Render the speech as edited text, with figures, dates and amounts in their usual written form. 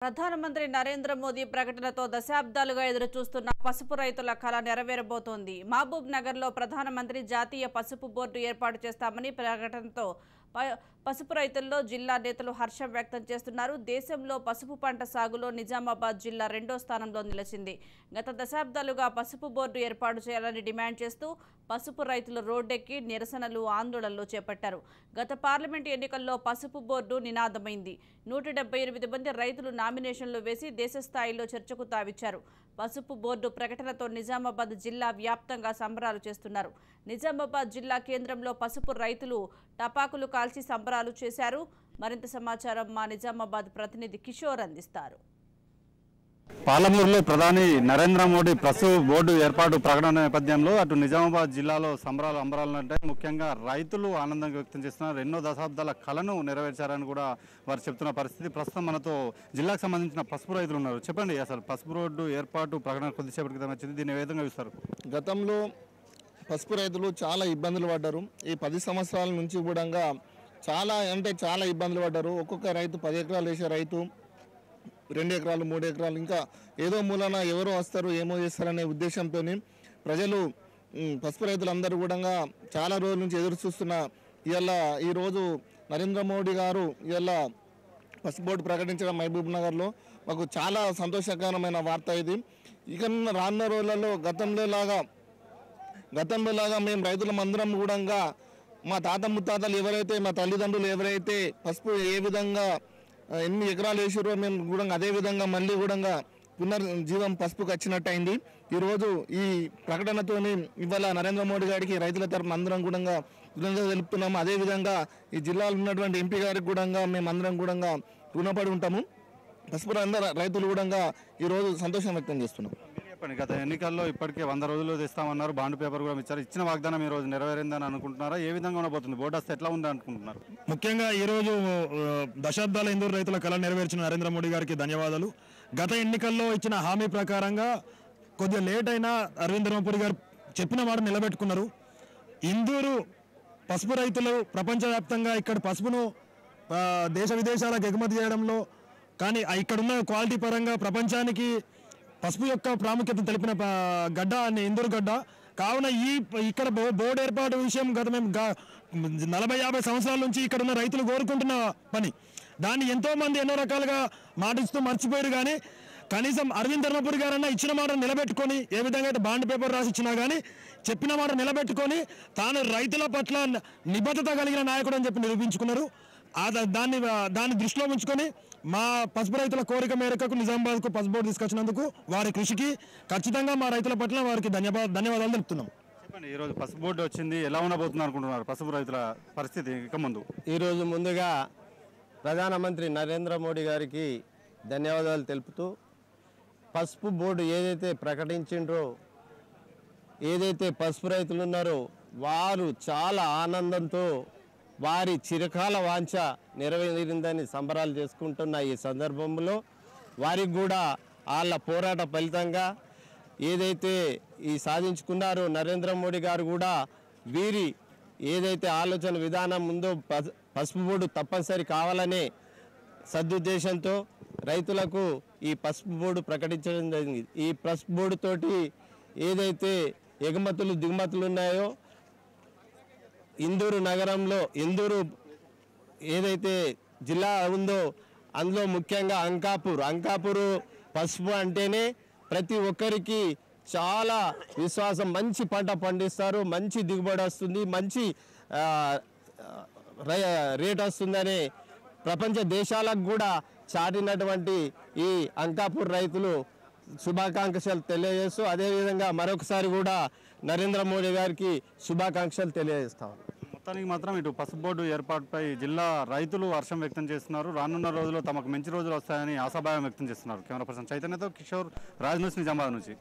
ప్రధానమంత్రి నరేంద్ర మోదీ ప్రకటనతో దశాబ్దాలుగా ఎదురుచూస్తున్న పసుపు రైతుల కల నెరవేరబోతోంది. మహబూబ్ నగర్లో ప్రధానమంత్రి జాతీయ పసుపు బోర్డు ఏర్పాటు చేస్తామని ప్రకటనతో పసుపు రైతుల్లో జిల్లా నేతలు హర్షం వ్యక్తం చేస్తున్నారు. దేశంలో పసుపు పంట సాగులో నిజామాబాద్ జిల్లా 2వ స్థానంలో నిలిచింది. గత దశాబ్దాలుగా పసుపు బోర్డు ఏర్పాటు చేయాలని డిమాండ్ చేస్తూ పసుపు రైతులు రోడ్డెక్కి నిరసనలు, ఆందోళనలు చేపట్టారు. గత పార్లమెంటు ఎన్నికల్లో పసుపు బోర్డు నినాదమైంది. 178 మంది రైతులు నామినేషన్లు వేసి దేశ స్థాయిలో చర్చకు తావిచ్చారు. పసుపు బోర్డు ప్రకటనతో నిజామాబాద్ జిల్లా వ్యాప్తంగా సంబరాలు చేస్తున్నారు. నిజామాబాద్ జిల్లా కేంద్రంలో పసుపు రైతులు టపాకులు కాల్చి సంబరాలు చేశారు. మరింత సమాచారం మా నిజామాబాద్ ప్రతినిధి కిషోర్ అందిస్తారు. పాలమూరులో ప్రధాని నరేంద్ర మోడీ పసుపు బోర్డు ఏర్పాటు ప్రకటన నేపథ్యంలో అటు నిజామాబాద్ జిల్లాలో సంబరాలు అంబరాలంటే ముఖ్యంగా రైతులు ఆనందంగా వ్యక్తం చేస్తున్నారు. ఎన్నో దశాబ్దాల కళను నెరవేర్చారని కూడా వారు చెప్తున్న పరిస్థితి. ప్రస్తుతం మనతో జిల్లాకు సంబంధించిన పసుపు రైతులు ఉన్నారు. చెప్పండి, అసలు పసుపు బోర్డు ఏర్పాటు ప్రకటన కొద్దిసేపటి క్రితం వచ్చింది. దీన్ని ఏ విధంగా చూస్తారు? గతంలో పసుపు రైతులు చాలా ఇబ్బందులు పడ్డారు. ఈ 10 సంవత్సరాల నుంచి కూడా చాలా ఇబ్బందులు పడ్డారు. ఒక్కొక్క రైతు 10 ఎకరాలు వేసే రైతు 2 ఎకరాలు 3 ఎకరాలు ఇంకా ఏదో మూలన ఎవరో వస్తారు ఏమో చేస్తారనే ఉద్దేశంతో ప్రజలు పసుపు రైతులందరూ కూడా చాలా రోజుల నుంచి ఎదురు చూస్తున్న ఈరోజు నరేంద్ర మోడీ గారు పసుపు బోర్డు ప్రకటించడం మహబూబ్ నగర్లో మాకు చాలా సంతోషకరమైన వార్త ఇది. ఇక రానున్న రోజులలో గతంలో లాగా మేము రైతులందరం కూడా మా తాత ముత్తాతలు ఎవరైతే మా తల్లిదండ్రులు ఎవరైతే పసుపు ఏ విధంగా ఎన్ని ఎకరాలు వేసారో మేము కూడా అదే విధంగా మళ్ళీ కూడా పునర్జీవం పసుపుకి వచ్చినట్టు అయింది. ఈరోజు ఈ ప్రకటనతోని ఇవాళ నరేంద్ర మోడీ గారికి రైతుల తరఫున అందరం కూడా కృతజ్ఞతలు తెలుపుతున్నాము. అదేవిధంగా ఈ జిల్లాలో ఉన్నటువంటి ఎంపీ గారికి కూడా మేము అందరం కూడా రుణపడి ఉంటాము. పసుపు రైతులు కూడా ఈరోజు సంతోషం వ్యక్తం చేస్తున్నాం. గత ఎన్నికల్లో ఇప్పటికే 100 రోజులు తెస్తామన్నారు. బాండ్ పేపర్ కూడా ఇచ్చారు. ఇచ్చిన వాగ్దానం ఈ రోజు నెరవేరిందని అనుకుంటున్నారా? ఏ విధంగా ఉండబోతుంది? బోర్డు వస్తే ఎట్లా ఉంది అనుకుంటున్నారు? ముఖ్యంగా ఈరోజు దశాబ్దాల హిందూ రైతుల కళ నెరవేర్చిన నరేంద్ర మోడీ గారికి ధన్యవాదాలు. గత ఎన్నికల్లో ఇచ్చిన హామీ ప్రకారంగా కొద్దిగా లేట్ అయినా అరవింద్ రాంపూరి గారు చెప్పిన మాట నిలబెట్టుకున్నారు. ఇందూరు పసుపు రైతులు ప్రపంచవ్యాప్తంగా ఇక్కడ పసుపును దేశ విదేశాలకు ఎగుమతి చేయడంలో కానీ ఇక్కడున్న క్వాలిటీ పరంగా ప్రపంచానికి పసుపు యొక్క ప్రాముఖ్యత తెలిపిన గడ్డ ఇందూరు గడ్డ కావున ఇక్కడ బోర్డు ఏర్పాటు విషయం గత మేము 40-50 సంవత్సరాల నుంచి ఇక్కడ ఉన్న రైతులు కోరుకుంటున్న పని. దాన్ని ఎంతోమంది ఎన్నో రకాలుగా మాటిస్తూ మర్చిపోయారు. కానీ కనీసం అరవింద్ ధర్మపురి గారన్నా ఇచ్చిన మాట నిలబెట్టుకొని ఏ విధంగా అయితే బాండ్ పేపర్ రాసి ఇచ్చినా కానీ చెప్పిన మాట నిలబెట్టుకొని తాను రైతుల పట్ల నిబద్ధత కలిగిన నాయకుడు అని చెప్పి నిరూపించుకున్నారు. దాన్ని దృష్టిలో ఉంచుకొని మా పసుపు రైతుల కోరిక మేరకు నిజామాబాద్కు పసుపు బోర్డు తీసుకొచ్చినందుకు వారి కృషికి ఖచ్చితంగా మా రైతుల పట్ల వారికి ధన్యవాదాలు తెలుపుతున్నాం. చెప్పండి, ఈరోజు పసుపు బోర్డు వచ్చింది, ఎలా ఉండబోతుంది అనుకుంటున్నారు? పసుపు రైతుల పరిస్థితి ఇక ముందు. ఈరోజు ముందుగా ప్రధానమంత్రి నరేంద్ర మోడీ గారికి ధన్యవాదాలు తెలుపుతూ పసుపు బోర్డు ఏదైతే ప్రకటించిండ్రో ఏదైతే పసుపు రైతులు ఉన్నారో వారు చాలా ఆనందంతో వారి చిరకాల వాంఛ నెరవేరిందని సంబరాలు చేసుకుంటున్న ఈ సందర్భంలో వారికి కూడా వాళ్ళ పోరాట ఫలితంగా ఏదైతే ఈ సాధించుకున్నారో నరేంద్ర మోడీ గారు కూడా వీరి ఏదైతే ఆలోచన విధానం ఉందో పసుపు బోర్డు తప్పనిసరి కావాలనే సదుద్దేశంతో రైతులకు ఈ పసుపు బోర్డు ప్రకటించడం జరిగింది. ఈ పసుపు బోర్డు తోటి ఏదైతే ఎగుమతులు దిగుమతులు ఉన్నాయో ఇందూరు నగరంలో ఏదైతే జిల్లా ఉందో అందులో ముఖ్యంగా అంకాపూరు పసుపు అంటేనే ప్రతి ఒక్కరికి చాలా విశ్వాసం. మంచి పంట పండిస్తారు, మంచి దిగుబడి వస్తుంది, మంచి రేట్ వస్తుందని ప్రపంచ దేశాలకు కూడా చాటినటువంటి ఈ అంకాపూర్ రైతులు శుభాకాంక్షలు తెలియజేస్తూ అదేవిధంగా మరొకసారి కూడా నరేంద్ర మోడీ గారికి శుభాకాంక్షలు తెలియజేస్తాం. మొత్తానికి మాత్రం ఇటు పసుపు బోర్డు ఏర్పాటుపై జిల్లా రైతులు హర్షం వ్యక్తం చేస్తున్నారు. రానున్న రోజుల్లో తమకు మంచి రోజులు వస్తాయని ఆశాభావం వ్యక్తం చేస్తున్నారు. కెమెరా పర్సన్ చైతన్యతో కిషోర్, రాజ్ న్యూస్, నిజామాబాద్ నుంచి.